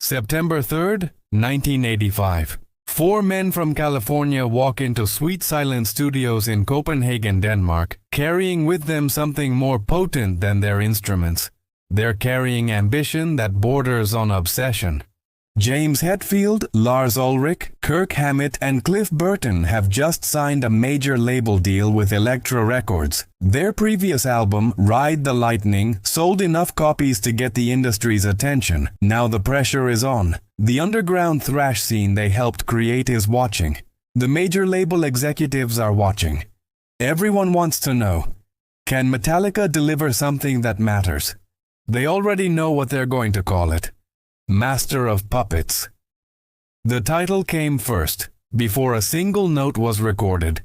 September 3, 1985. Four men from California walk into Sweet Silence Studios in Copenhagen, Denmark, carrying with them something more potent than their instruments. They're carrying ambition that borders on obsession. James Hetfield, Lars Ulrich, Kirk Hammett, and Cliff Burton have just signed a major label deal with Elektra Records. Their previous album, Ride the Lightning, sold enough copies to get the industry's attention. Now the pressure is on. The underground thrash scene they helped create is watching. The major label executives are watching. Everyone wants to know, can Metallica deliver something that matters? They already know what they're going to call it. Master of Puppets. The title came first, before a single note was recorded.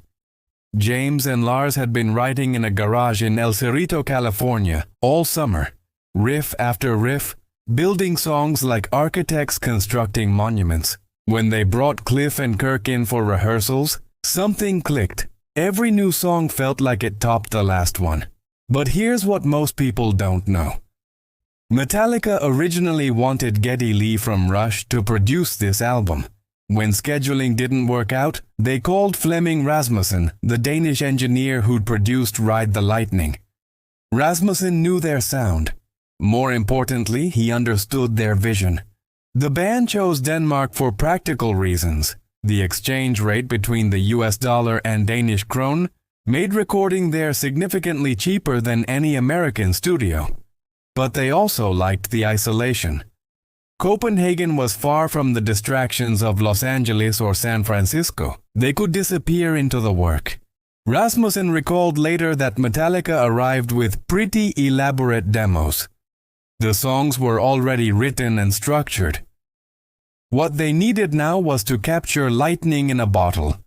James and Lars had been writing in a garage in El Cerrito, California, all summer, riff after riff, building songs like architects constructing monuments. When they brought Cliff and Kirk in for rehearsals, something clicked. Every new song felt like it topped the last one. But here's what most people don't know. Metallica originally wanted Geddy Lee from Rush to produce this album. When scheduling didn't work out, they called Flemming Rasmussen, the Danish engineer who'd produced Ride the Lightning. Rasmussen knew their sound. More importantly, he understood their vision. The band chose Denmark for practical reasons. The exchange rate between the US dollar and Danish krone made recording there significantly cheaper than any American studio. But they also liked the isolation. Copenhagen was far from the distractions of Los Angeles or San Francisco. They could disappear into the work. Rasmussen recalled later that Metallica arrived with pretty elaborate demos. The songs were already written and structured. What they needed now was to capture lightning in a bottle,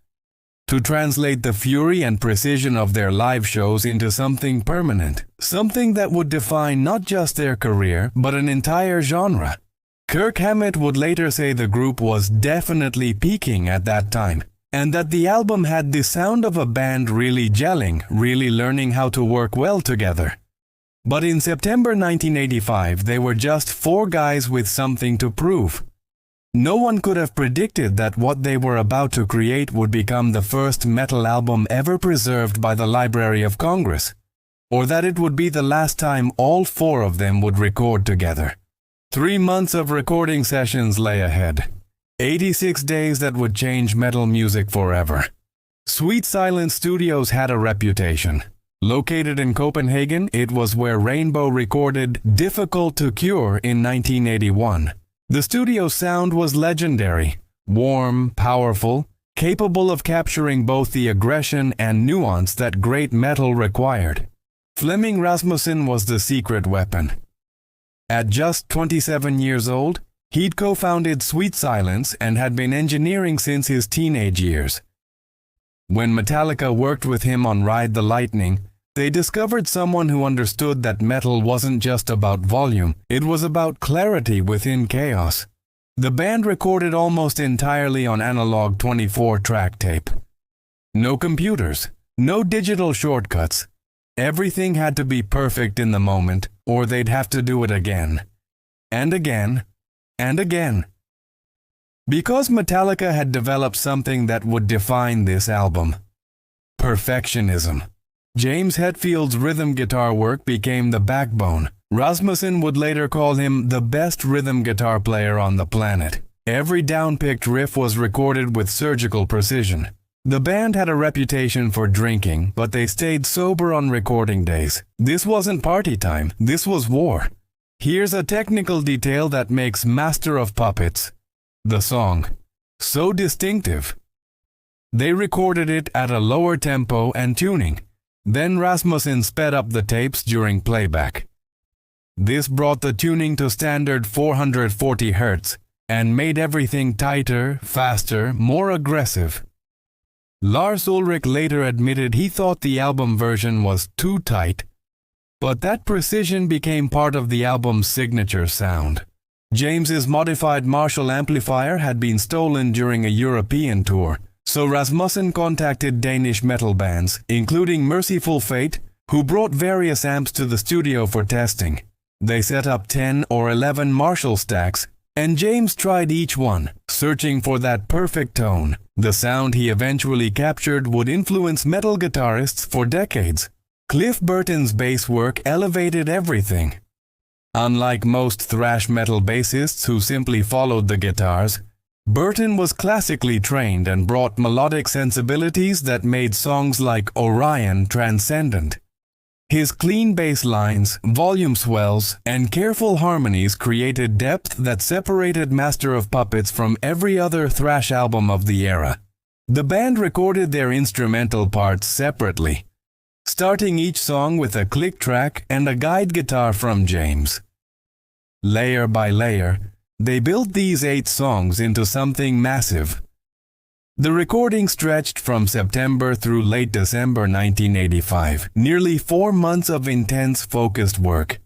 to translate the fury and precision of their live shows into something permanent, something that would define not just their career, but an entire genre. Kirk Hammett would later say the group was definitely peaking at that time, and that the album had the sound of a band really gelling, really learning how to work well together. But in September 1985, they were just four guys with something to prove. No one could have predicted that what they were about to create would become the first metal album ever preserved by the Library of Congress, or that it would be the last time all four of them would record together. 3 months of recording sessions lay ahead. 86 days that would change metal music forever. Sweet Silence Studios had a reputation. Located in Copenhagen, it was where Rainbow recorded Difficult to Cure in 1981. The studio's sound was legendary, warm, powerful, capable of capturing both the aggression and nuance that great metal required. Flemming Rasmussen was the secret weapon. At just 27 years old, he'd co-founded Sweet Silence and had been engineering since his teenage years. When Metallica worked with him on Ride the Lightning, they discovered someone who understood that metal wasn't just about volume, it was about clarity within chaos. The band recorded almost entirely on analog 24-track tape. No computers, no digital shortcuts. Everything had to be perfect in the moment, or they'd have to do it again. And again, and again. Because Metallica had developed something that would define this album. Perfectionism. James Hetfield's rhythm guitar work became the backbone. Rasmussen would later call him the best rhythm guitar player on the planet. Every down-picked riff was recorded with surgical precision. The band had a reputation for drinking, but they stayed sober on recording days. This wasn't party time, this was war. Here's a technical detail that makes Master of Puppets, the song, so distinctive. They recorded it at a lower tempo and tuning. Then Rasmussen sped up the tapes during playback. This brought the tuning to standard 440 Hz and made everything tighter, faster, more aggressive. Lars Ulrich later admitted he thought the album version was too tight, but that precision became part of the album's signature sound. James's modified Marshall amplifier had been stolen during a European tour, so Rasmussen contacted Danish metal bands, including Merciful Fate, who brought various amps to the studio for testing. They set up 10 or 11 Marshall stacks, And James tried each one, searching for that perfect tone. The sound he eventually captured would influence metal guitarists for decades. Cliff Burton's bass work elevated everything. Unlike most thrash metal bassists who simply followed the guitars, Burton was classically trained and brought melodic sensibilities that made songs like Orion transcendent. His clean bass lines, volume swells, and careful harmonies created depth that separated Master of Puppets from every other thrash album of the era. The band recorded their instrumental parts separately, starting each song with a click track and a guide guitar from James. Layer by layer, they built these 8 songs into something massive. The recording stretched from September through late December 1985, nearly 4 months of intense, focused work.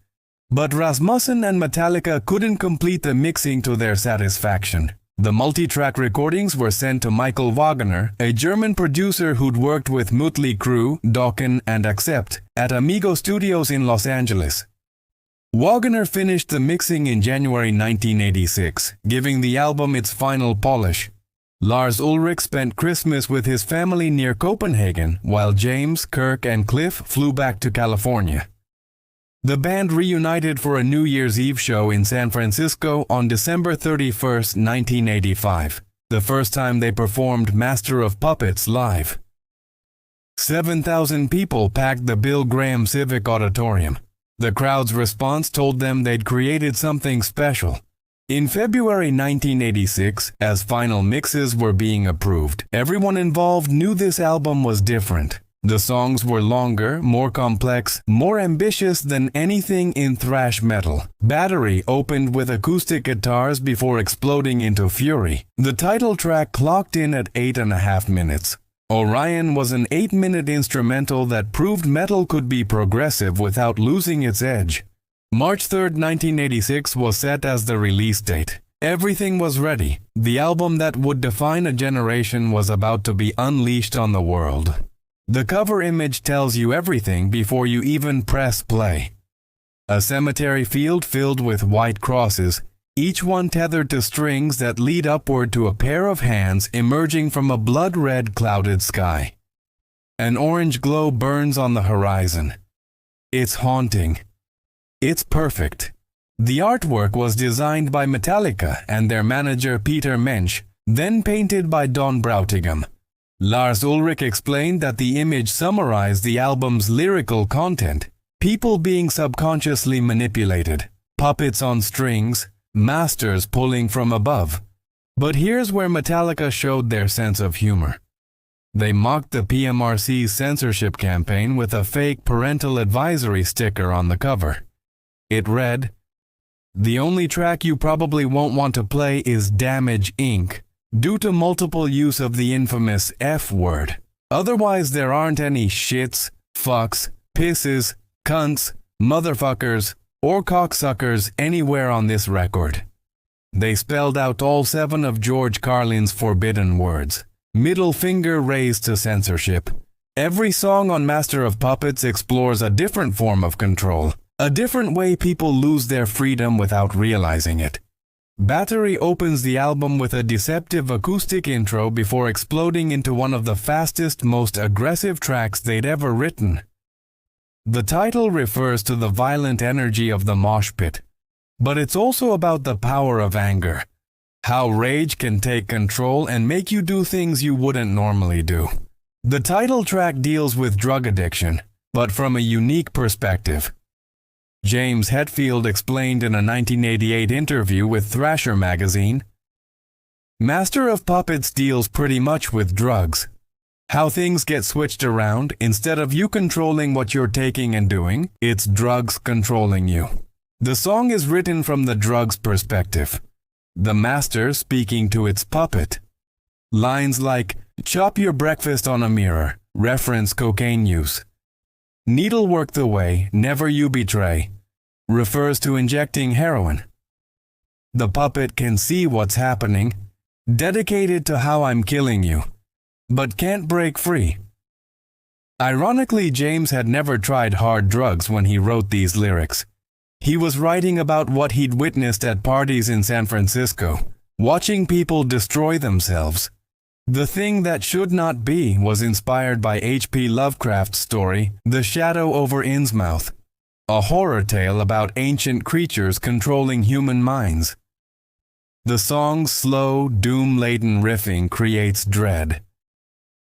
But Rasmussen and Metallica couldn't complete the mixing to their satisfaction. The multi-track recordings were sent to Michael Wagner, a German producer who'd worked with Mötley Crüe, Dokken, and Accept at Amigo Studios in Los Angeles. Wagner finished the mixing in January 1986, giving the album its final polish. Lars Ulrich spent Christmas with his family near Copenhagen, while James, Kirk, and Cliff flew back to California. The band reunited for a New Year's Eve show in San Francisco on December 31, 1985, the first time they performed Master of Puppets live. 7,000 people packed the Bill Graham Civic Auditorium. The crowd's response told them they'd created something special. In February 1986, as final mixes were being approved, everyone involved knew this album was different. The songs were longer, more complex, more ambitious than anything in thrash metal. Battery opened with acoustic guitars before exploding into fury. The title track clocked in at 8.5 minutes. Orion was an 8-minute instrumental that proved metal could be progressive without losing its edge. March 3, 1986 was set as the release date. Everything was ready. The album that would define a generation was about to be unleashed on the world. The cover image tells you everything before you even press play. A cemetery field filled with white crosses, each one tethered to strings that lead upward to a pair of hands emerging from a blood-red clouded sky. An orange glow burns on the horizon. It's haunting. It's perfect. The artwork was designed by Metallica and their manager Peter Mensch, then painted by Don Brautigam. Lars Ulrich explained that the image summarized the album's lyrical content: people being subconsciously manipulated, puppets on strings, masters pulling from above. But here's where Metallica showed their sense of humor. They mocked the PMRC's censorship campaign with a fake parental advisory sticker on the cover. It read, "The only track you probably won't want to play is Damage Inc., due to multiple use of the infamous F word. Otherwise there aren't any shits, fucks, pisses, cunts, motherfuckers, or cocksuckers anywhere on this record." They spelled out all 7 of George Carlin's forbidden words. Middle finger raised to censorship. Every song on Master of Puppets explores a different form of control, a different way people lose their freedom without realizing it. Battery opens the album with a deceptive acoustic intro before exploding into one of the fastest, most aggressive tracks they'd ever written. The title refers to the violent energy of the mosh pit, but it's also about the power of anger, how rage can take control and make you do things you wouldn't normally do. The title track deals with drug addiction, but from a unique perspective. James Hetfield explained in a 1988 interview with Thrasher magazine, "Master of Puppets deals pretty much with drugs. How things get switched around, instead of you controlling what you're taking and doing, it's drugs controlling you." The song is written from the drug's perspective, the master speaking to its puppet. Lines like, "Chop your breakfast on a mirror," reference cocaine use. "Needlework the way, never you betray," refers to injecting heroin. "The puppet can see what's happening, dedicated to how I'm killing you, but can't break free." Ironically, James had never tried hard drugs when he wrote these lyrics. He was writing about what he'd witnessed at parties in San Francisco, watching people destroy themselves. The Thing That Should Not Be was inspired by H.P. Lovecraft's story, The Shadow over Innsmouth, a horror tale about ancient creatures controlling human minds. The song's slow, doom-laden riffing creates dread.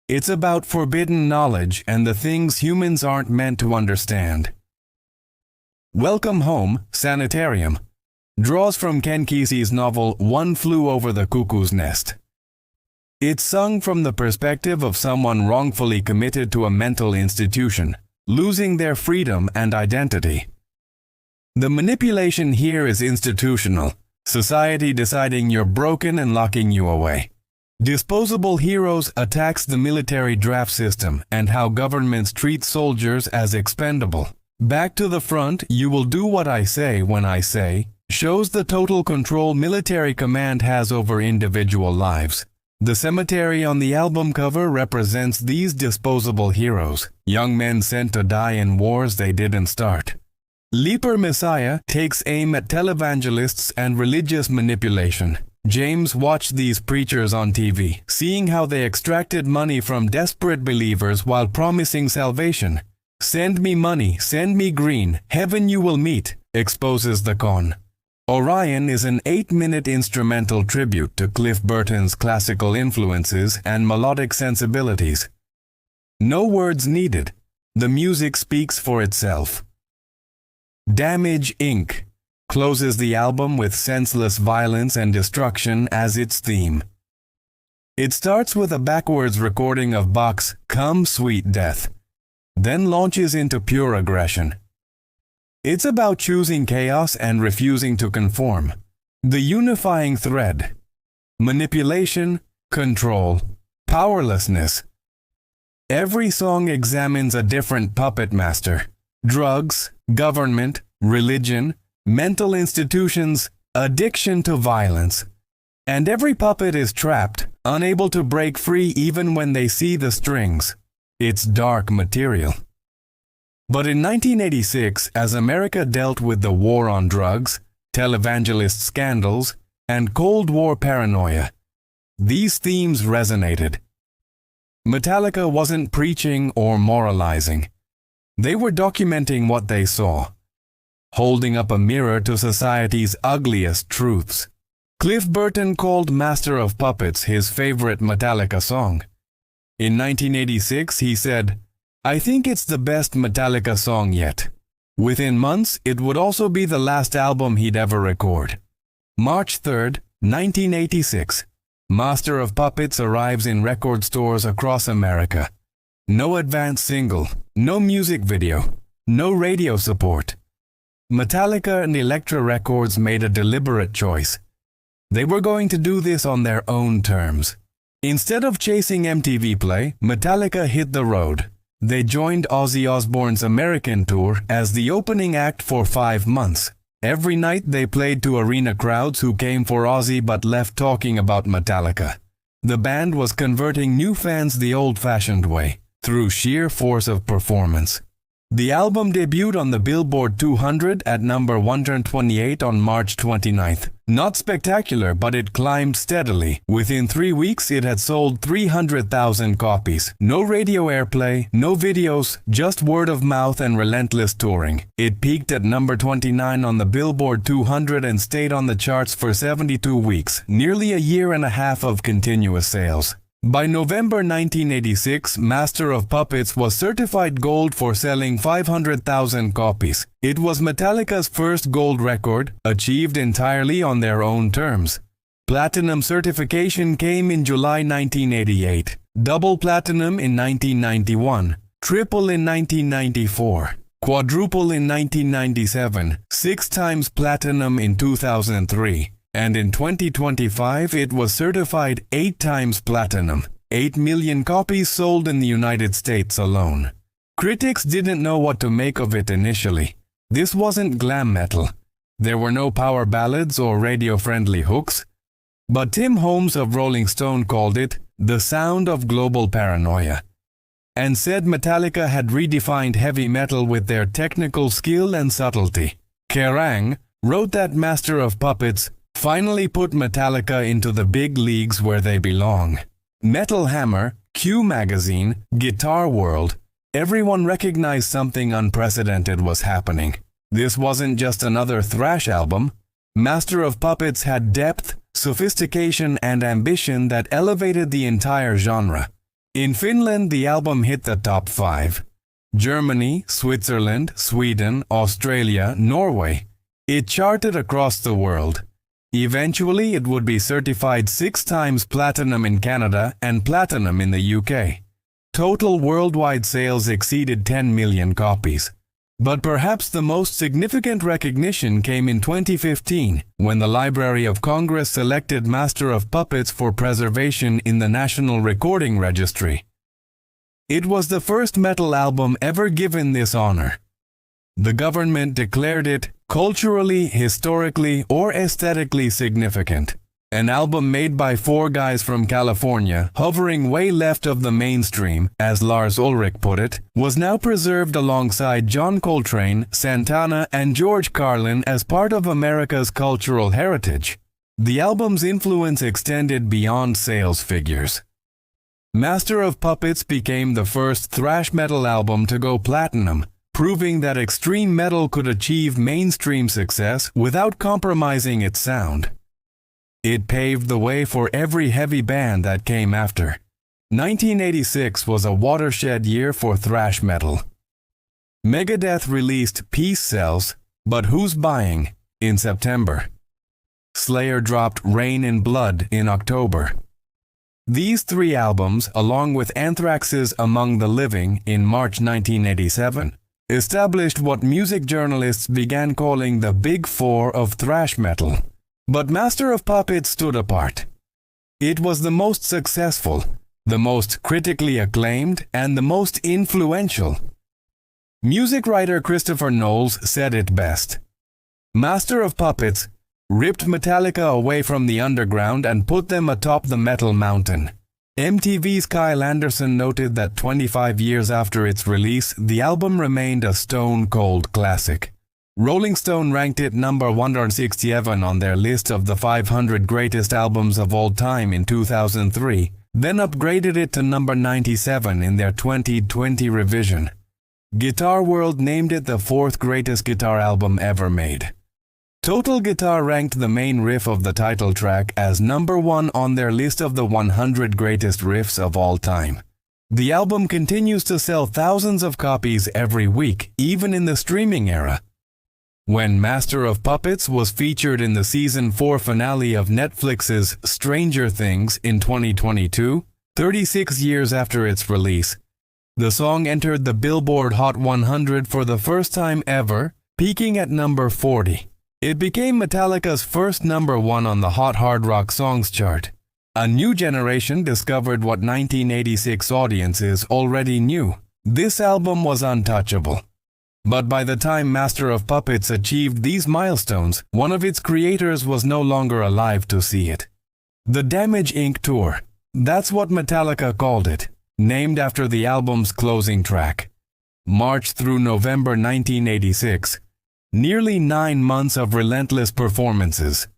It's about forbidden knowledge and the things humans aren't meant to understand. Welcome Home, Sanitarium draws from Ken Kesey's novel One Flew Over the Cuckoo's Nest. It's sung from the perspective of someone wrongfully committed to a mental institution, losing their freedom and identity. The manipulation here is institutional, society deciding you're broken and locking you away. Disposable Heroes attacks the military draft system and how governments treat soldiers as expendable. Back to the Front, You Will Do What I Say When I Say shows the total control military command has over individual lives. The cemetery on the album cover represents these disposable heroes, young men sent to die in wars they didn't start. Leaper Messiah takes aim at televangelists and religious manipulation. James watched these preachers on TV, seeing how they extracted money from desperate believers while promising salvation. Send me money, send me green, heaven you will meet, exposes the con. Orion is an 8-minute instrumental tribute to Cliff Burton's classical influences and melodic sensibilities. No words needed. The music speaks for itself. Damage Inc. closes the album with senseless violence and destruction as its theme. It starts with a backwards recording of Bach's Come Sweet Death, then launches into pure aggression. It's about choosing chaos and refusing to conform. The unifying thread: manipulation, control, powerlessness. Every song examines a different puppet master: drugs, government, religion, mental institutions, addiction to violence. And every puppet is trapped, unable to break free even when they see the strings. It's dark material. But in 1986, as America dealt with the war on drugs, televangelist scandals, and Cold War paranoia, these themes resonated. Metallica wasn't preaching or moralizing. They were documenting what they saw, holding up a mirror to society's ugliest truths. Cliff Burton called Master of Puppets his favorite Metallica song. In 1986, he said, "I think it's the best Metallica song yet." Within months, it would also be the last album he'd ever record. March 3, 1986, Master of Puppets arrives in record stores across America. No advance single, no music video, no radio support. Metallica and Elektra Records made a deliberate choice. They were going to do this on their own terms. Instead of chasing MTV Play, Metallica hit the road. They joined Ozzy Osbourne's American tour as the opening act for 5 months. Every night they played to arena crowds who came for Ozzy but left talking about Metallica. The band was converting new fans the old-fashioned way, through sheer force of performance. The album debuted on the Billboard 200 at number 128 on March 29th. Not spectacular, but it climbed steadily. Within 3 weeks, it had sold 300,000 copies. No radio airplay, no videos, just word of mouth and relentless touring. It peaked at number 29 on the Billboard 200 and stayed on the charts for 72 weeks, nearly a year and a half of continuous sales. By November 1986, Master of Puppets was certified gold for selling 500,000 copies. It was Metallica's first gold record, achieved entirely on their own terms. Platinum certification came in July 1988, double platinum in 1991, triple in 1994, quadruple in 1997, 6 times platinum in 2003. And in 2025 it was certified 8 times platinum, 8 million copies sold in the United States alone. Critics didn't know what to make of it initially. This wasn't glam metal. There were no power ballads or radio-friendly hooks. But Tim Holmes of Rolling Stone called it the sound of global paranoia, and said Metallica had redefined heavy metal with their technical skill and subtlety. Kerrang! Wrote that Master of Puppets finally put Metallica into the big leagues where they belong. Metal Hammer, Q Magazine, Guitar World, everyone recognized something unprecedented was happening. This wasn't just another thrash album. Master of Puppets had depth, sophistication, and ambition that elevated the entire genre. In Finland, the album hit the top 5. Germany, Switzerland, Sweden, Australia, Norway. It charted across the world. Eventually, it would be certified 6 times platinum in Canada and platinum in the UK. Total worldwide sales exceeded 10 million copies. But perhaps the most significant recognition came in 2015, when the Library of Congress selected Master of Puppets for preservation in the National Recording Registry. It was the first metal album ever given this honor. The government declared it culturally, historically, or aesthetically significant. An album made by 4 guys from California, hovering way left of the mainstream, as Lars Ulrich put it, was now preserved alongside John Coltrane, Santana, and George Carlin as part of America's cultural heritage. The album's influence extended beyond sales figures. Master of Puppets became the first thrash metal album to go platinum, proving that extreme metal could achieve mainstream success without compromising its sound. It paved the way for every heavy band that came after. 1986 was a watershed year for thrash metal. Megadeth released Peace Sells, But Who's Buying in September. Slayer dropped Rain in Blood in October. These 3 albums, along with Anthrax's Among the Living in March 1987, established what music journalists began calling the Big Four of thrash metal. But Master of Puppets stood apart. It was the most successful, the most critically acclaimed, and the most influential. Music writer Christopher Knowles said it best. Master of Puppets ripped Metallica away from the underground and put them atop the metal mountain. MTV's Kyle Anderson noted that 25 years after its release, the album remained a stone-cold classic. Rolling Stone ranked it number 167 on their list of the 500 greatest albums of all time in 2003, then upgraded it to number 97 in their 2020 revision. Guitar World named it the 4th greatest guitar album ever made. Total Guitar ranked the main riff of the title track as number 1 on their list of the 100 greatest riffs of all time. The album continues to sell thousands of copies every week, even in the streaming era. When Master of Puppets was featured in the season 4 finale of Netflix's Stranger Things in 2022, 36 years after its release, the song entered the Billboard Hot 100 for the first time ever, peaking at number 40. It became Metallica's first number 1 on the Hot Hard Rock Songs chart. A new generation discovered what 1986 audiences already knew. This album was untouchable. But by the time Master of Puppets achieved these milestones, one of its creators was no longer alive to see it. The Damage Inc. Tour. That's what Metallica called it, named after the album's closing track. March through November 1986. Nearly 9 months of relentless performances.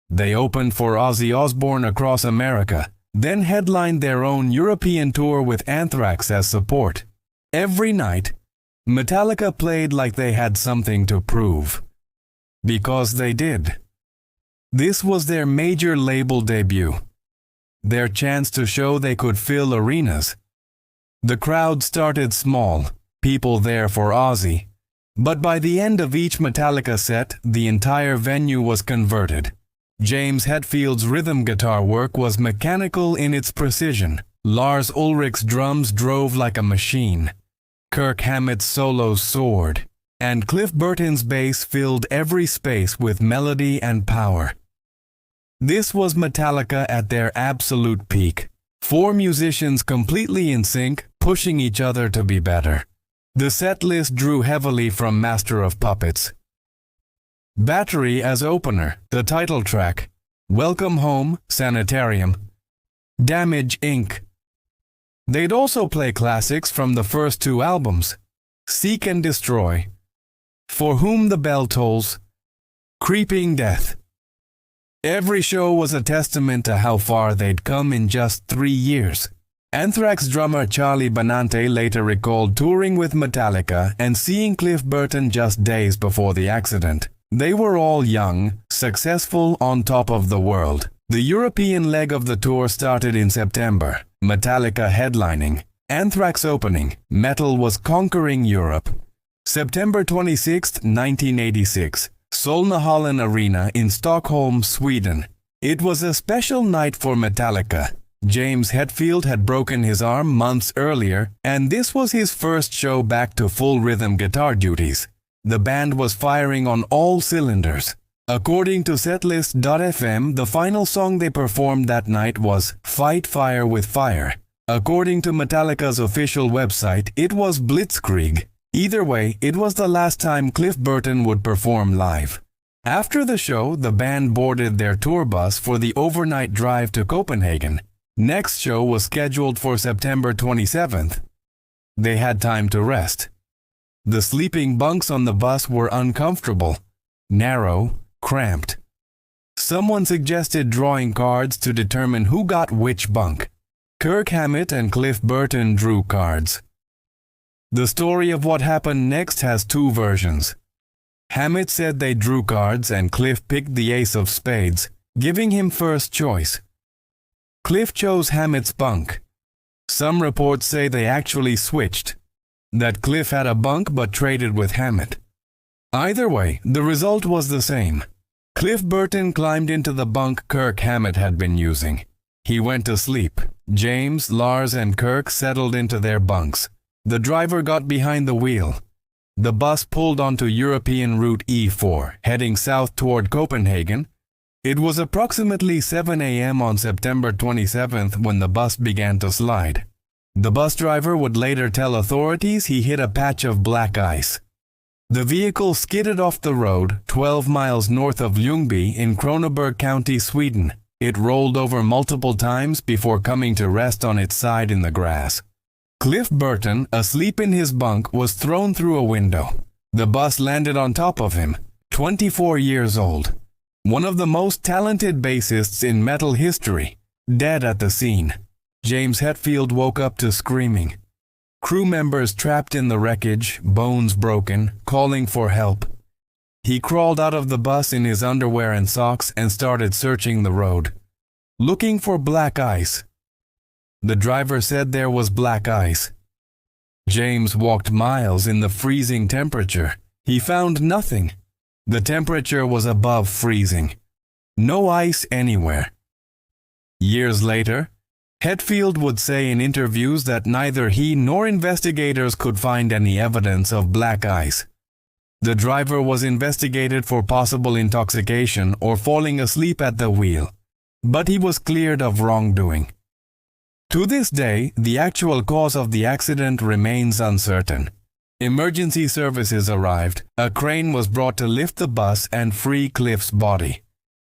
They opened for Ozzy Osbourne across America, then headlined their own European tour with Anthrax as support. Every night, Metallica played like they had something to prove. Because they did. This was their major label debut. Their chance to show they could fill arenas. The crowd started small, people there for Ozzy. But by the end of each Metallica set, the entire venue was converted. James Hetfield's rhythm guitar work was mechanical in its precision. Lars Ulrich's drums drove like a machine. Kirk Hammett's solos soared, and Cliff Burton's bass filled every space with melody and power. This was Metallica at their absolute peak. 4 musicians completely in sync, pushing each other to be better. The set list drew heavily from Master of Puppets. Battery as opener, the title track. Welcome Home, Sanitarium. Damage Inc. They'd also play classics from the first 2 albums, Seek and Destroy, For Whom the Bell Tolls, Creeping death. Every show was a testament to how far they'd come in just 3 years. Anthrax drummer Charlie Benante later recalled touring with Metallica and seeing Cliff Burton just days before the accident. They were all young, successful, on top of the world. The European leg of the tour started in September, Metallica headlining, Anthrax opening. Metal was conquering Europe. September 26, 1986, Solnahallen Arena in Stockholm, Sweden. It was a special night for Metallica. James Hetfield had broken his arm months earlier, and this was his first show back to full rhythm guitar duties. The band was firing on all cylinders. According to Setlist.fm, the final song they performed that night was Fight Fire with Fire. According to Metallica's official website, it was Blitzkrieg. Either way, it was the last time Cliff Burton would perform live. After the show, the band boarded their tour bus for the overnight drive to Copenhagen. Next show was scheduled for September 27th. They had time to rest. The sleeping bunks on the bus were uncomfortable, narrow, cramped. Someone suggested drawing cards to determine who got which bunk. Kirk Hammett and Cliff Burton drew cards. The story of what happened next has two versions. Hammett said they drew cards and Cliff picked the ace of spades, giving him first choice. Cliff chose Hammett's bunk. Some reports say they actually switched, that Cliff had a bunk but traded with Hammett. Either way, the result was the same. Cliff Burton climbed into the bunk Kirk Hammett had been using. He went to sleep. James, Lars, and Kirk settled into their bunks. The driver got behind the wheel. The bus pulled onto European Route E4, heading south toward Copenhagen. It was approximately 7 a.m. on September 27th when the bus began to slide. The bus driver would later tell authorities he hit a patch of black ice. The vehicle skidded off the road 12 miles north of Ljungby in Kronoberg County, Sweden. It rolled over multiple times before coming to rest on its side in the grass. Cliff Burton, asleep in his bunk, was thrown through a window. The bus landed on top of him, 24 years old. One of the most talented bassists in metal history, dead at the scene. James Hetfield woke up to screaming. Crew members trapped in the wreckage, bones broken, calling for help. He crawled out of the bus in his underwear and socks and started searching the road, looking for black ice. The driver said there was black ice. James walked miles in the freezing temperature. He found nothing. The temperature was above freezing. No ice anywhere. Years later, Hetfield would say in interviews that neither he nor investigators could find any evidence of black ice. The driver was investigated for possible intoxication or falling asleep at the wheel, but he was cleared of wrongdoing. To this day, the actual cause of the accident remains uncertain. Emergency services arrived. A crane was brought to lift the bus and free Cliff's body.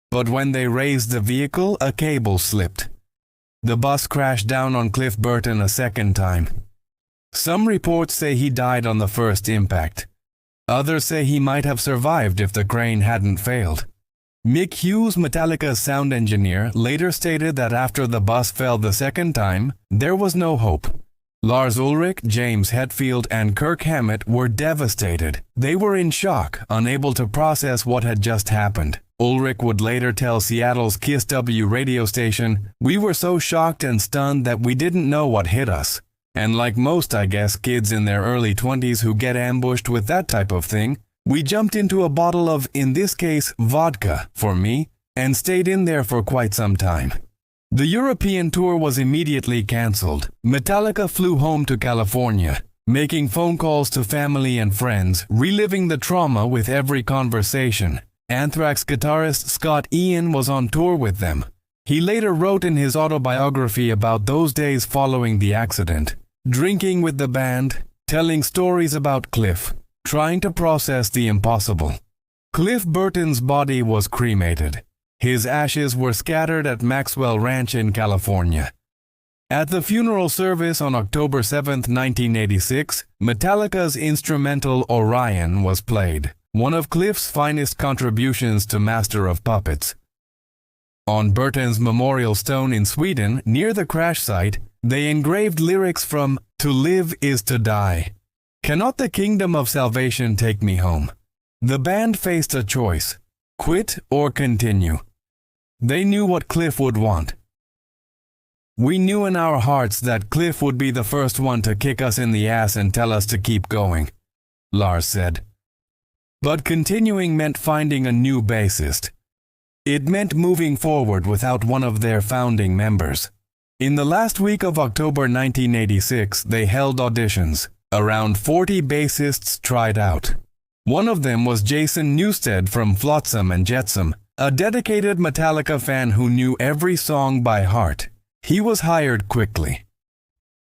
But when they raised the vehicle, a cable slipped. The bus crashed down on Cliff Burton a second time. Some reports say he died on the first impact. Others say he might have survived if the crane hadn't failed. Mick Hughes, Metallica's sound engineer, later stated that after the bus fell the second time, there was no hope. Lars Ulrich, James Hetfield, and Kirk Hammett were devastated. They were in shock, unable to process what had just happened. Ulrich would later tell Seattle's Kiss W radio station, "We were so shocked and stunned that we didn't know what hit us. And like most, I guess, kids in their early 20s who get ambushed with that type of thing, we jumped into a bottle of, in this case, vodka, for me, and stayed in there for quite some time." The European tour was immediately cancelled. Metallica flew home to California, making phone calls to family and friends, reliving the trauma with every conversation. Anthrax guitarist Scott Ian was on tour with them. He later wrote in his autobiography about those days following the accident, drinking with the band, telling stories about Cliff, trying to process the impossible. Cliff Burton's body was cremated. His ashes were scattered at Maxwell Ranch in California. At the funeral service on October 7, 1986, Metallica's instrumental Orion was played. one of Cliff's finest contributions to Master of Puppets. On Burton's memorial stone in Sweden, near the crash site, they engraved lyrics from "To Live is to Die. Cannot the kingdom of salvation take me home?" The band faced a choice: quit or continue. They knew what Cliff would want. "We knew in our hearts that Cliff would be the first one to kick us in the ass and tell us to keep going," Lars said. But continuing meant finding a new bassist. It meant moving forward without one of their founding members. In the last week of October 1986, they held auditions. Around 40 bassists tried out. One of them was Jason Newsted from Flotsam and Jetsam, a dedicated Metallica fan who knew every song by heart. He was hired quickly.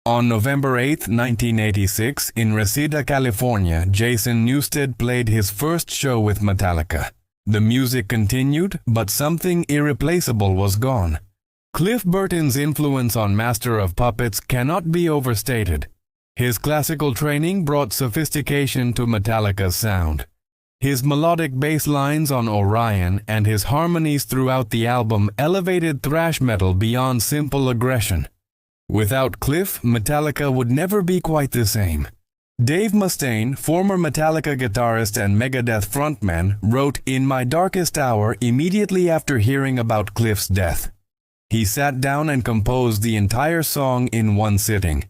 On November 8, 1986, in Reseda, California, Jason Newsted played his first show with Metallica. The music continued, but something irreplaceable was gone. Cliff Burton's influence on Master of Puppets cannot be overstated. His classical training brought sophistication to Metallica's sound. His melodic bass lines on Orion and his harmonies throughout the album elevated thrash metal beyond simple aggression. Without Cliff, Metallica would never be quite the same. Dave Mustaine, former Metallica guitarist and Megadeth frontman, wrote "In My Darkest Hour" immediately after hearing about Cliff's death. He sat down and composed the entire song in one sitting.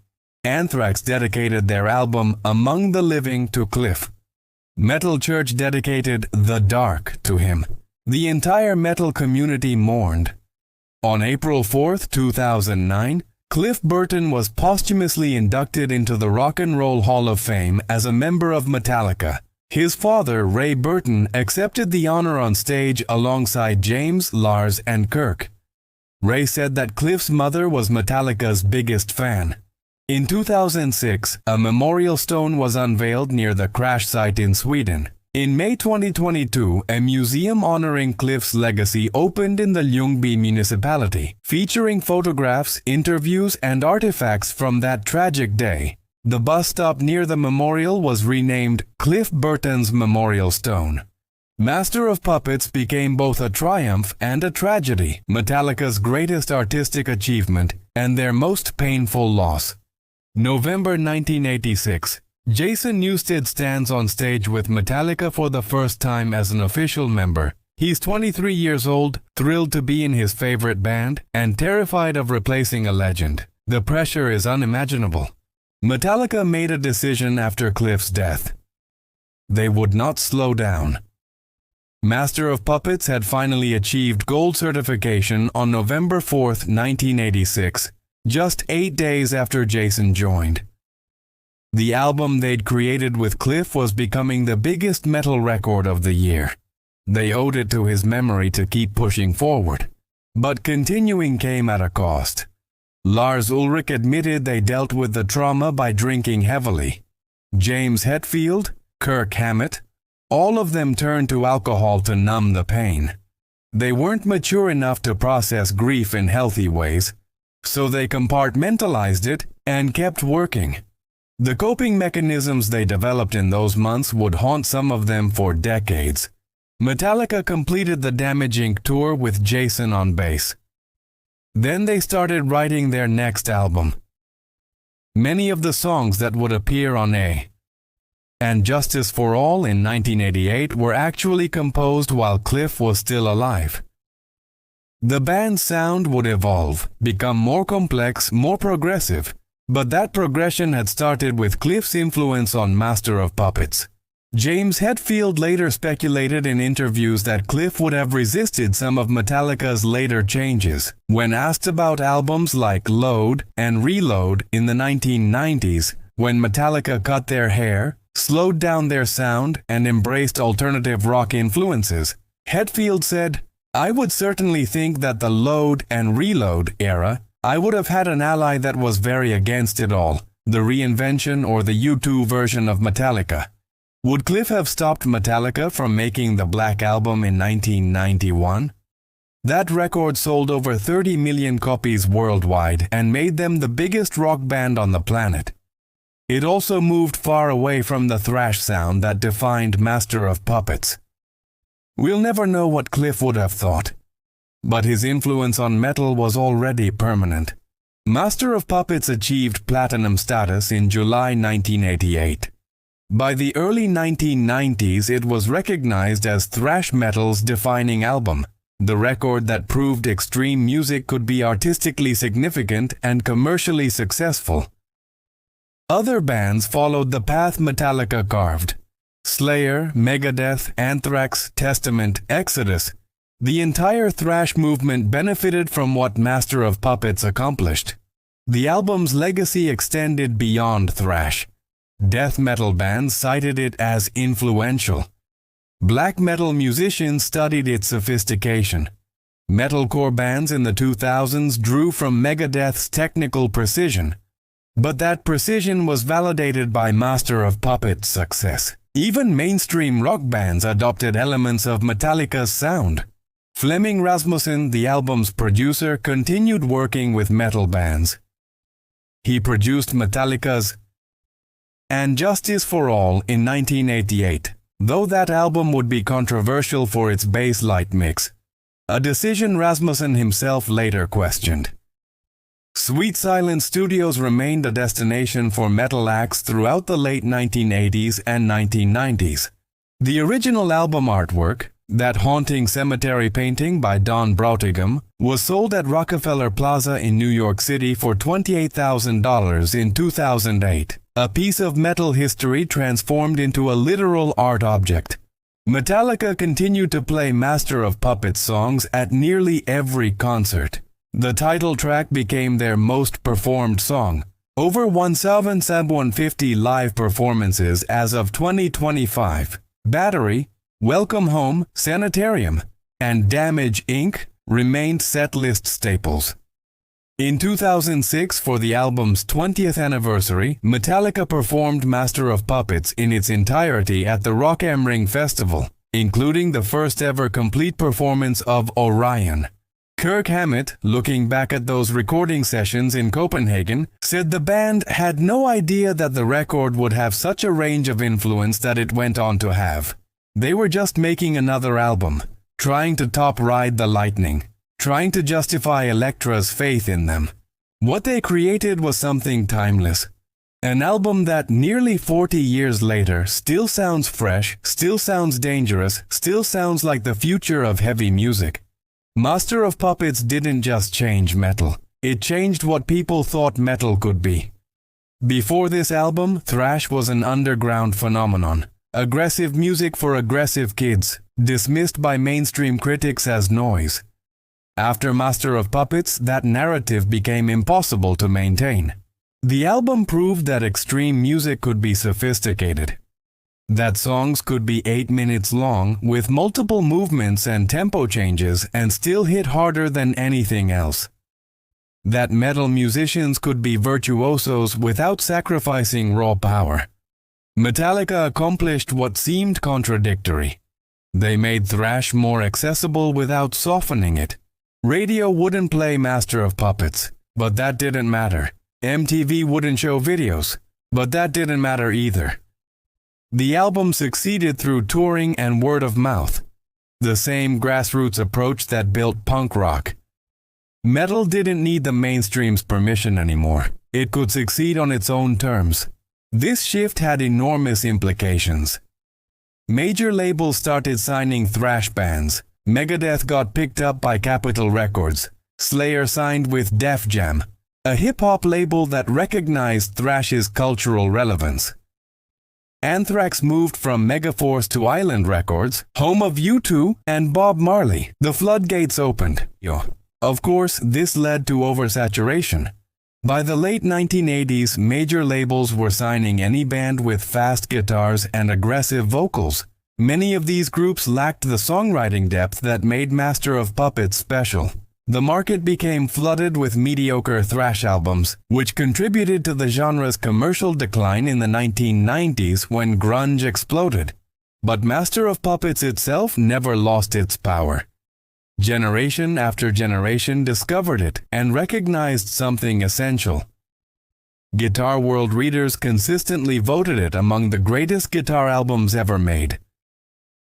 Anthrax dedicated their album "Among the Living" to Cliff. Metal Church dedicated "The Dark" to him. The entire metal community mourned. On April 4, 2009, Cliff Burton was posthumously inducted into the Rock and Roll Hall of Fame as a member of Metallica. His father, Ray Burton, accepted the honor on stage alongside James, Lars, and Kirk. Ray said that Cliff's mother was Metallica's biggest fan. In 2006, a memorial stone was unveiled near the crash site in Sweden. In May 2022, a museum honoring Cliff's legacy opened in the Ljungby municipality, featuring photographs, interviews, and artifacts from that tragic day. The bus stop near the memorial was renamed Cliff Burton's Memorial Stone. Master of Puppets became both a triumph and a tragedy, Metallica's greatest artistic achievement and their most painful loss. November 1986. Jason Newsted stands on stage with Metallica for the first time as an official member. He's 23 years old, thrilled to be in his favorite band, and terrified of replacing a legend. The pressure is unimaginable. Metallica made a decision after Cliff's death. They would not slow down. Master of Puppets had finally achieved gold certification on November 4, 1986, just 8 days after Jason joined. The album they'd created with Cliff was becoming the biggest metal record of the year. They owed it to his memory to keep pushing forward. But continuing came at a cost. Lars Ulrich admitted they dealt with the trauma by drinking heavily. James Hetfield, Kirk Hammett, all of them turned to alcohol to numb the pain. They weren't mature enough to process grief in healthy ways, so they compartmentalized it and kept working. The coping mechanisms they developed in those months would haunt some of them for decades. Metallica completed the Damage Inc. tour with Jason on bass. Then they started writing their next album. Many of the songs that would appear on A and Justice for All in 1988 were actually composed while Cliff was still alive. The band's sound would evolve, become more complex, more progressive, but that progression had started with Cliff's influence on Master of Puppets. James Hetfield later speculated in interviews that Cliff would have resisted some of Metallica's later changes. When asked about albums like Load and Reload in the 1990s, when Metallica cut their hair, slowed down their sound, and embraced alternative rock influences, Hetfield said, "I would certainly think that the Load and Reload era, I would have had an ally that was very against it all, the reinvention or the U2 version of Metallica." Would Cliff have stopped Metallica from making the Black Album in 1991? That record sold over 30 million copies worldwide and made them the biggest rock band on the planet. It also moved far away from the thrash sound that defined Master of Puppets. We'll never know what Cliff would have thought, but his influence on metal was already permanent. Master of Puppets achieved platinum status in July 1988. By the early 1990s, it was recognized as thrash metal's defining album, the record that proved extreme music could be artistically significant and commercially successful. Other bands followed the path Metallica carved. Slayer, Megadeth, Anthrax, Testament, Exodus. The entire thrash movement benefited from what Master of Puppets accomplished. The album's legacy extended beyond thrash. Death metal bands cited it as influential. Black metal musicians studied its sophistication. Metalcore bands in the 2000s drew from Megadeth's technical precision. But that precision was validated by Master of Puppets' success. Even mainstream rock bands adopted elements of Metallica's sound. Flemming Rasmussen, the album's producer, continued working with metal bands. He produced Metallica's And Justice for All in 1988, though that album would be controversial for its bass light mix, a decision Rasmussen himself later questioned. Sweet Silence Studios remained a destination for metal acts throughout the late 1980s and 1990s. The original album artwork, that haunting cemetery painting by Don Brautigam, was sold at Rockefeller Plaza in New York City for $28,000 in 2008, a piece of metal history transformed into a literal art object. Metallica continued to play Master of Puppets songs at nearly every concert. The title track became their most performed song. Over 1,750 live performances as of 2025. Battery, Welcome Home, Sanitarium, and Damage Inc. remained setlist staples. In 2006, for the album's 20th anniversary, Metallica performed Master of Puppets in its entirety at the Rock am Ring Festival, including the first ever complete performance of Orion. Kirk Hammett, looking back at those recording sessions in Copenhagen, said the band had no idea that the record would have such a range of influence that it went on to have. They were just making another album, trying to top Ride the Lightning, trying to justify Elektra's faith in them. What they created was something timeless. An album that nearly 40 years later still sounds fresh, still sounds dangerous, still sounds like the future of heavy music. Master of Puppets didn't just change metal, it changed what people thought metal could be. Before this album, thrash was an underground phenomenon. Aggressive music for aggressive kids, dismissed by mainstream critics as noise. After Master of Puppets, that narrative became impossible to maintain. The album proved that extreme music could be sophisticated. That songs could be 8 minutes long with multiple movements and tempo changes and still hit harder than anything else. That metal musicians could be virtuosos without sacrificing raw power. Metallica accomplished what seemed contradictory. They made thrash more accessible without softening it. Radio wouldn't play Master of Puppets, but that didn't matter. MTV wouldn't show videos, but that didn't matter either. The album succeeded through touring and word of mouth, the same grassroots approach that built punk rock. Metal didn't need the mainstream's permission anymore. It could succeed on its own terms. This shift had enormous implications. Major labels started signing thrash bands. Megadeth got picked up by Capitol Records. Slayer signed with Def Jam, a hip-hop label that recognized thrash's cultural relevance. Anthrax moved from Megaforce to Island Records, home of U2 and Bob Marley. The floodgates opened. Of course, this led to oversaturation. By the late 1980s, major labels were signing any band with fast guitars and aggressive vocals. Many of these groups lacked the songwriting depth that made Master of Puppets special. The market became flooded with mediocre thrash albums, which contributed to the genre's commercial decline in the 1990s when grunge exploded. But Master of Puppets itself never lost its power. Generation after generation discovered it and recognized something essential. Guitar World readers consistently voted it among the greatest guitar albums ever made.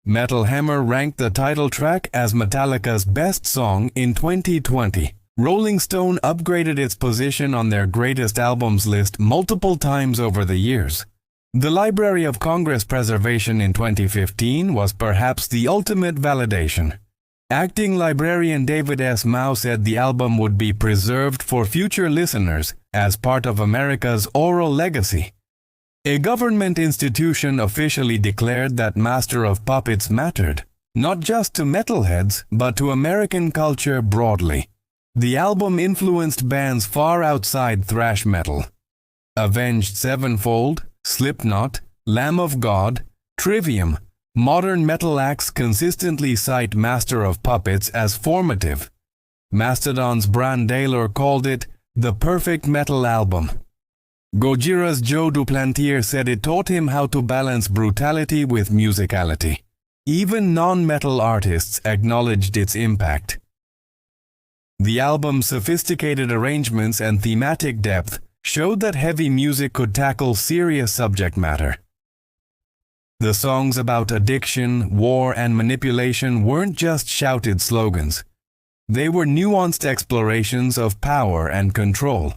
Metal Hammer ranked the title track as Metallica's best song in 2020. Rolling Stone upgraded its position on their greatest albums list multiple times over the years. The Library of Congress preservation in 2015 was perhaps the ultimate validation. Acting librarian David S. Mao said the album would be preserved for future listeners as part of America's oral legacy. A government institution officially declared that Master of Puppets mattered, not just to metalheads, but to American culture broadly. The album influenced bands far outside thrash metal. Avenged Sevenfold, Slipknot, Lamb of God, Trivium. Modern metal acts consistently cite Master of Puppets as formative. Mastodon's Brann Dailor called it the perfect metal album. Gojira's Joe Duplantier said it taught him how to balance brutality with musicality. Even non-metal artists acknowledged its impact. The album's sophisticated arrangements and thematic depth showed that heavy music could tackle serious subject matter. The songs about addiction, war, and manipulation weren't just shouted slogans. They were nuanced explorations of power and control.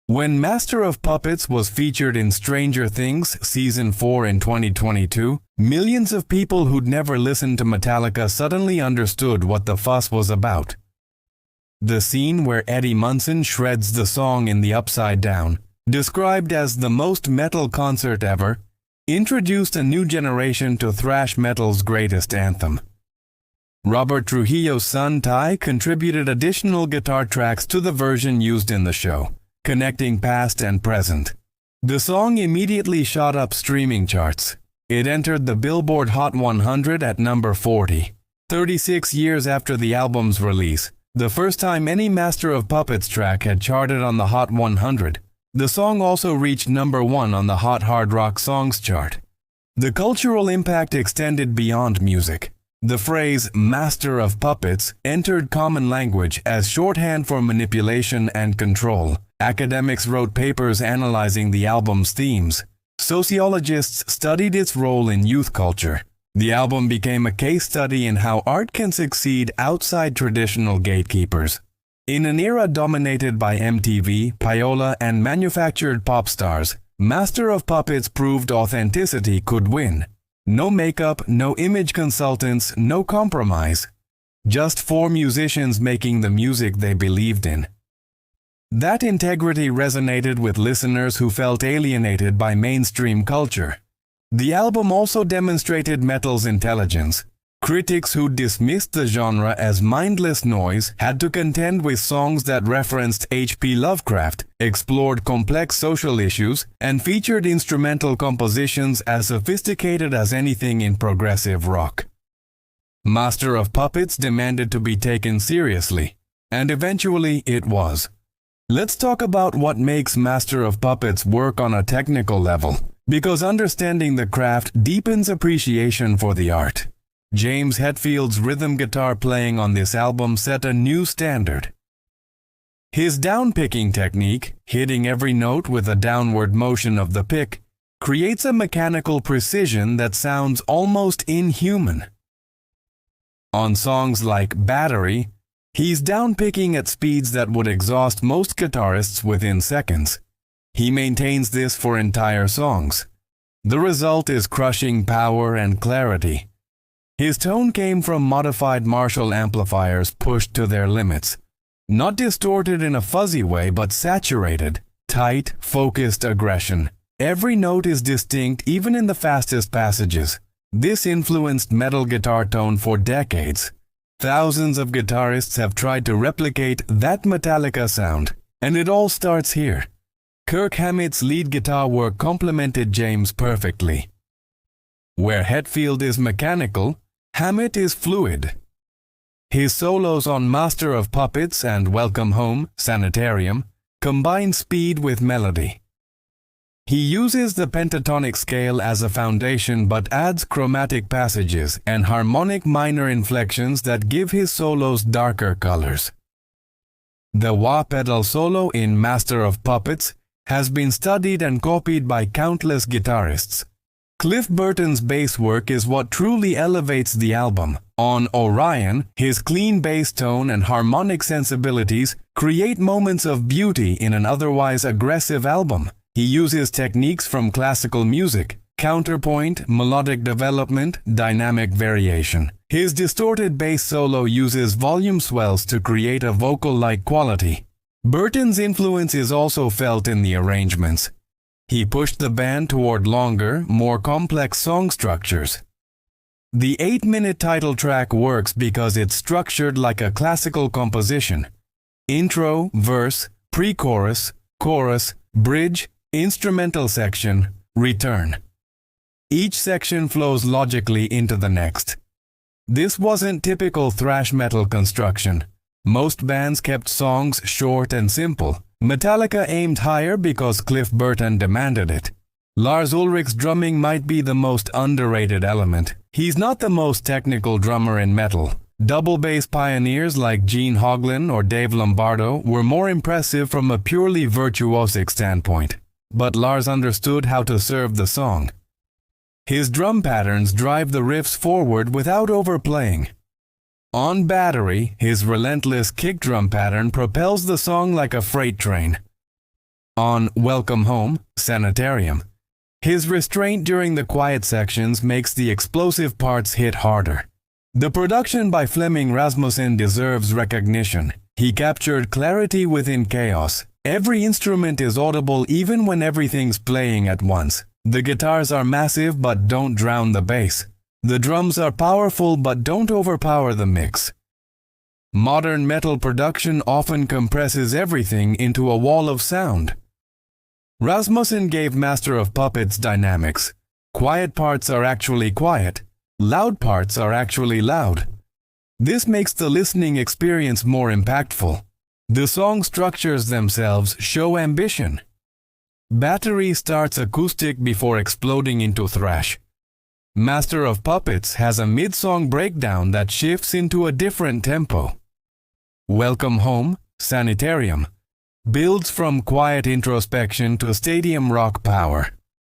When Master of Puppets was featured in Stranger Things Season 4 in 2022, millions of people who'd never listened to Metallica suddenly understood what the fuss was about. The scene where Eddie Munson shreds the song in the Upside Down, described as the most metal concert ever, introduced a new generation to thrash metal's greatest anthem. Robert Trujillo's son Ty contributed additional guitar tracks to the version used in the show, connecting past and present. The song immediately shot up streaming charts. It entered the Billboard Hot 100 at number 40. 36 years after the album's release, the first time any Master of Puppets track had charted on the Hot 100, the song also reached number 1 on the Hot Hard Rock Songs chart. The cultural impact extended beyond music. The phrase "Master of Puppets" entered common language as shorthand for manipulation and control. Academics wrote papers analyzing the album's themes. Sociologists studied its role in youth culture. The album became a case study in how art can succeed outside traditional gatekeepers. In an era dominated by MTV, Payola, and manufactured pop stars, Master of Puppets proved authenticity could win. No makeup, no image consultants, no compromise. Just 4 musicians making the music they believed in. That integrity resonated with listeners who felt alienated by mainstream culture. The album also demonstrated metal's intelligence. Critics who dismissed the genre as mindless noise had to contend with songs that referenced H.P. Lovecraft, explored complex social issues, and featured instrumental compositions as sophisticated as anything in progressive rock. Master of Puppets demanded to be taken seriously, and eventually it was. Let's talk about what makes Master of Puppets work on a technical level, because understanding the craft deepens appreciation for the art. James Hetfield's rhythm guitar playing on this album set a new standard. His down-picking technique, hitting every note with a downward motion of the pick, creates a mechanical precision that sounds almost inhuman. On songs like Battery, he's down-picking at speeds that would exhaust most guitarists within seconds. He maintains this for entire songs. The result is crushing power and clarity. His tone came from modified Marshall amplifiers pushed to their limits. Not distorted in a fuzzy way, but saturated, tight, focused aggression. Every note is distinct even in the fastest passages. This influenced metal guitar tone for decades. Thousands of guitarists have tried to replicate that Metallica sound, and it all starts here. Kirk Hammett's lead guitar work complemented James perfectly. Where Hetfield is mechanical, Hammett is fluid. His solos on Master of Puppets and Welcome Home, Sanitarium, combine speed with melody. He uses the pentatonic scale as a foundation but adds chromatic passages and harmonic minor inflections that give his solos darker colors. The wah pedal solo in Master of Puppets has been studied and copied by countless guitarists. Cliff Burton's bass work is what truly elevates the album. On Orion, his clean bass tone and harmonic sensibilities create moments of beauty in an otherwise aggressive album. He uses techniques from classical music: counterpoint, melodic development, dynamic variation. His distorted bass solo uses volume swells to create a vocal-like quality. Burton's influence is also felt in the arrangements. He pushed the band toward longer, more complex song structures. The 8-minute title track works because it's structured like a classical composition: intro, verse, pre-chorus, chorus, bridge, instrumental section, return. Each section flows logically into the next. This wasn't typical thrash metal construction. Most bands kept songs short and simple. Metallica aimed higher because Cliff Burton demanded it. Lars Ulrich's drumming might be the most underrated element. He's not the most technical drummer in metal. Double bass pioneers like Gene Hoglan or Dave Lombardo were more impressive from a purely virtuosic standpoint. But Lars understood how to serve the song. His drum patterns drive the riffs forward without overplaying. On Battery, his relentless kick drum pattern propels the song like a freight train. On Welcome Home, Sanitarium, his restraint during the quiet sections makes the explosive parts hit harder. The production by Flemming Rasmussen deserves recognition. He captured clarity within chaos. Every instrument is audible even when everything's playing at once. The guitars are massive but don't drown the bass. The drums are powerful but don't overpower the mix. Modern metal production often compresses everything into a wall of sound. Rasmussen gave Master of Puppets dynamics. Quiet parts are actually quiet. Loud parts are actually loud. This makes the listening experience more impactful. The song structures themselves show ambition. Battery starts acoustic before exploding into thrash. Master of Puppets has a mid-song breakdown that shifts into a different tempo. Welcome Home, Sanitarium, builds from quiet introspection to stadium rock power.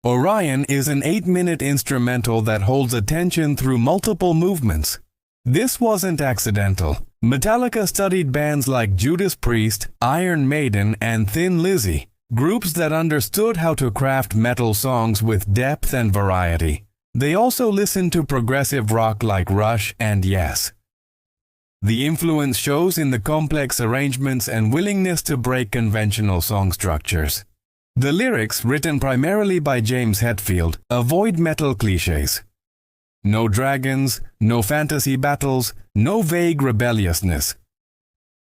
Orion is an 8-minute instrumental that holds attention through multiple movements. This wasn't accidental. Metallica studied bands like Judas Priest, Iron Maiden, and Thin Lizzy, groups that understood how to craft metal songs with depth and variety. They also listened to progressive rock like Rush and Yes. The influence shows in the complex arrangements and willingness to break conventional song structures. The lyrics, written primarily by James Hetfield, avoid metal cliches. No dragons, no fantasy battles, no vague rebelliousness.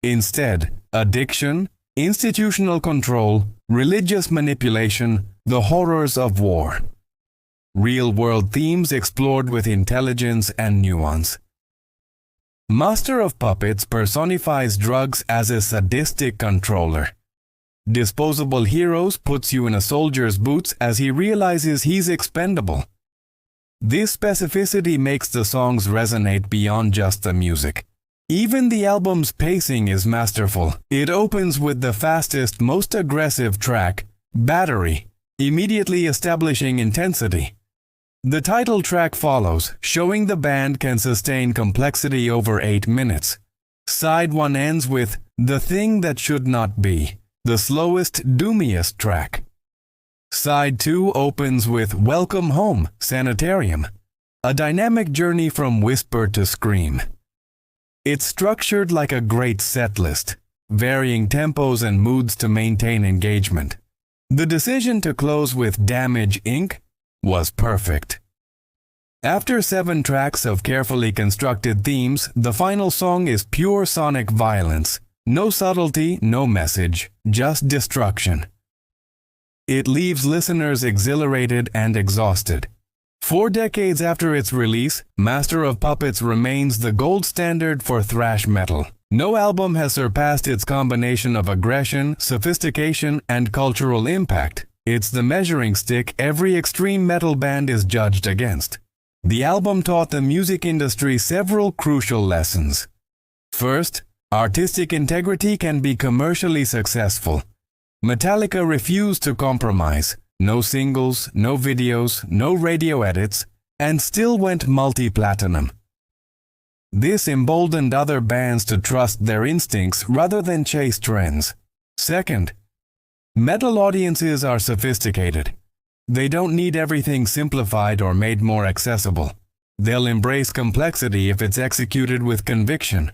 Instead, addiction, institutional control, religious manipulation, the horrors of war. Real-world themes explored with intelligence and nuance. Master of Puppets personifies drugs as a sadistic controller. Disposable Heroes puts you in a soldier's boots as he realizes he's expendable. This specificity makes the songs resonate beyond just the music. Even the album's pacing is masterful. It opens with the fastest, most aggressive track, Battery, immediately establishing intensity. The title track follows, showing the band can sustain complexity over 8 minutes. Side 1 ends with The Thing That Should Not Be, the slowest, doomiest track. Side 2 opens with Welcome Home, Sanitarium, a dynamic journey from whisper to scream. It's structured like a great set list, varying tempos and moods to maintain engagement. The decision to close with Damage Inc. was perfect. After 7 tracks of carefully constructed themes, the final song is pure sonic violence. No subtlety, no message, just destruction. It leaves listeners exhilarated and exhausted. 4 decades after its release, Master of Puppets remains the gold standard for thrash metal. No album has surpassed its combination of aggression, sophistication, and cultural impact. It's the measuring stick every extreme metal band is judged against. The album taught the music industry several crucial lessons. First, artistic integrity can be commercially successful. Metallica refused to compromise. No singles, no videos, no radio edits, and still went multi-platinum. This emboldened other bands to trust their instincts rather than chase trends. Second, metal audiences are sophisticated. They don't need everything simplified or made more accessible. They'll embrace complexity if it's executed with conviction.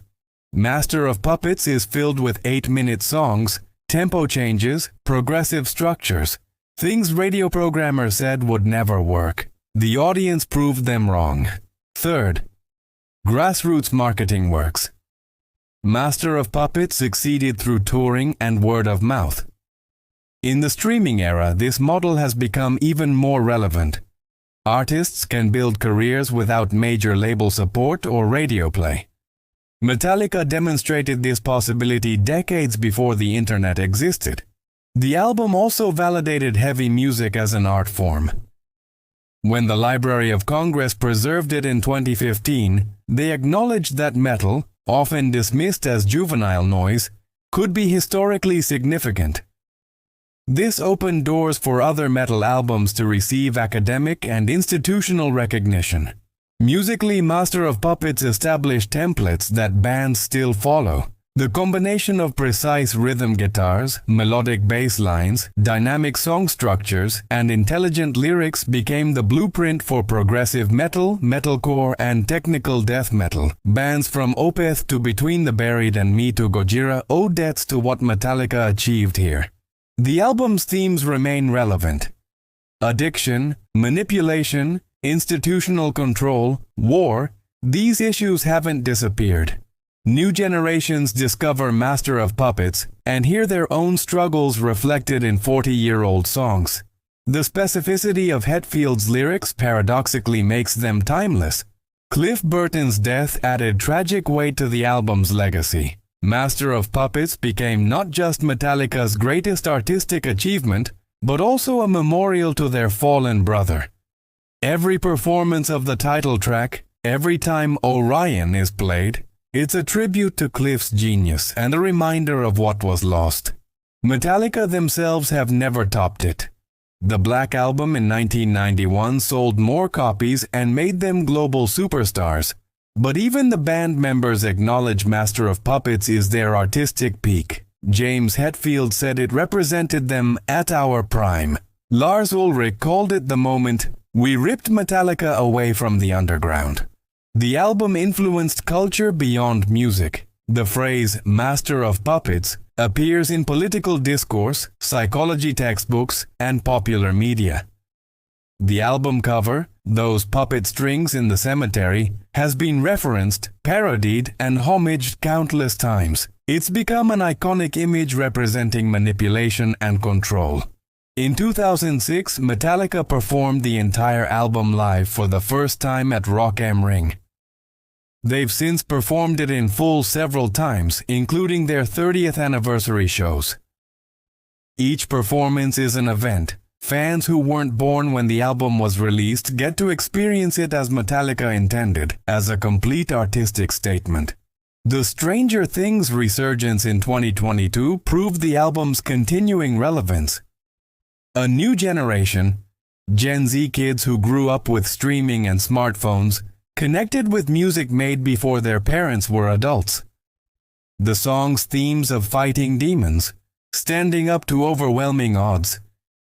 Master of Puppets is filled with 8-minute songs, tempo changes, progressive structures, things radio programmers said would never work. The audience proved them wrong. Third, grassroots marketing works. Master of Puppets succeeded through touring and word of mouth. In the streaming era, this model has become even more relevant. Artists can build careers without major label support or radio play. Metallica demonstrated this possibility decades before the internet existed. The album also validated heavy music as an art form. When the Library of Congress preserved it in 2015, they acknowledged that metal, often dismissed as juvenile noise, could be historically significant. This opened doors for other metal albums to receive academic and institutional recognition. Musically, Master of Puppets established templates that bands still follow. The combination of precise rhythm guitars, melodic bass lines, dynamic song structures, and intelligent lyrics became the blueprint for progressive metal, metalcore, and technical death metal. Bands from Opeth to Between the Buried and Me to Gojira owe debts to what Metallica achieved here. The album's themes remain relevant. Addiction, manipulation, institutional control, war, these issues haven't disappeared. New generations discover Master of Puppets and hear their own struggles reflected in 40-year-old songs. The specificity of Hetfield's lyrics paradoxically makes them timeless. Cliff Burton's death added tragic weight to the album's legacy. Master of Puppets became not just Metallica's greatest artistic achievement, but also a memorial to their fallen brother. Every performance of the title track, every time Orion is played, it's a tribute to Cliff's genius and a reminder of what was lost. Metallica themselves have never topped it. The Black Album in 1991 sold more copies and made them global superstars, but even the band members acknowledge Master of Puppets is their artistic peak. James Hetfield said it represented them at our prime. Lars Ulrich called it the moment we ripped Metallica away from the underground. The album influenced culture beyond music. The phrase "Master of Puppets" appears in political discourse, psychology textbooks, and popular media. The album cover, those puppet strings in the cemetery, has been referenced, parodied, and homaged countless times. It's become an iconic image representing manipulation and control. In 2006, Metallica performed the entire album live for the first time at Rock am Ring. They've since performed it in full several times, including their 30th anniversary shows. Each performance is an event. Fans who weren't born when the album was released get to experience it as Metallica intended, as a complete artistic statement. The Stranger Things resurgence in 2022 proved the album's continuing relevance. A new generation, Gen Z kids who grew up with streaming and smartphones, connected with music made before their parents were adults. The song's themes of fighting demons, standing up to overwhelming odds,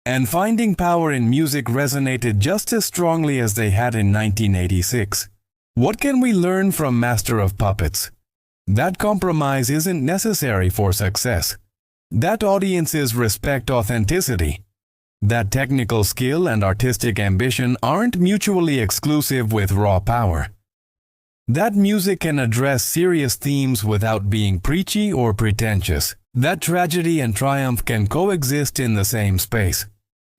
and finding power in music resonated just as strongly as they had in 1986. What can we learn from Master of Puppets? That compromise isn't necessary for success. That audiences respect authenticity. That technical skill and artistic ambition aren't mutually exclusive with raw power. That music can address serious themes without being preachy or pretentious. That tragedy and triumph can coexist in the same space.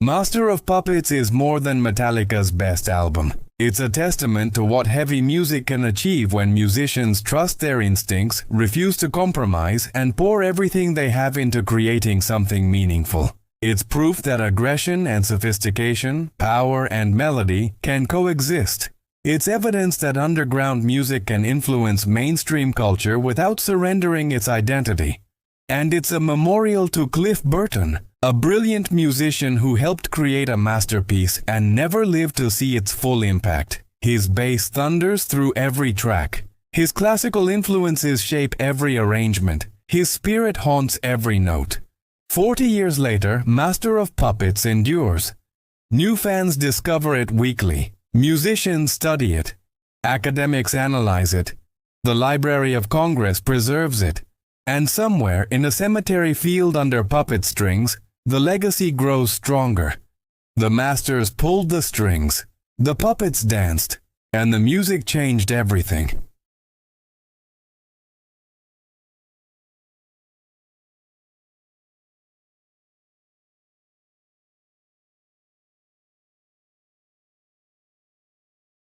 Master of Puppets is more than Metallica's best album. It's a testament to what heavy music can achieve when musicians trust their instincts, refuse to compromise, and pour everything they have into creating something meaningful. It's proof that aggression and sophistication, power and melody can coexist. It's evidence that underground music can influence mainstream culture without surrendering its identity. And it's a memorial to Cliff Burton, A brilliant musician who helped create a masterpiece and never lived to see its full impact. His bass thunders through every track. His classical influences shape every arrangement. His spirit haunts every note. 40 years later, Master of Puppets endures. New fans discover it weekly. Musicians study it. Academics analyze it. The Library of Congress preserves it. And somewhere in a cemetery field under puppet strings, the legacy grows stronger. The masters pulled the strings. The puppets danced. And the music changed everything.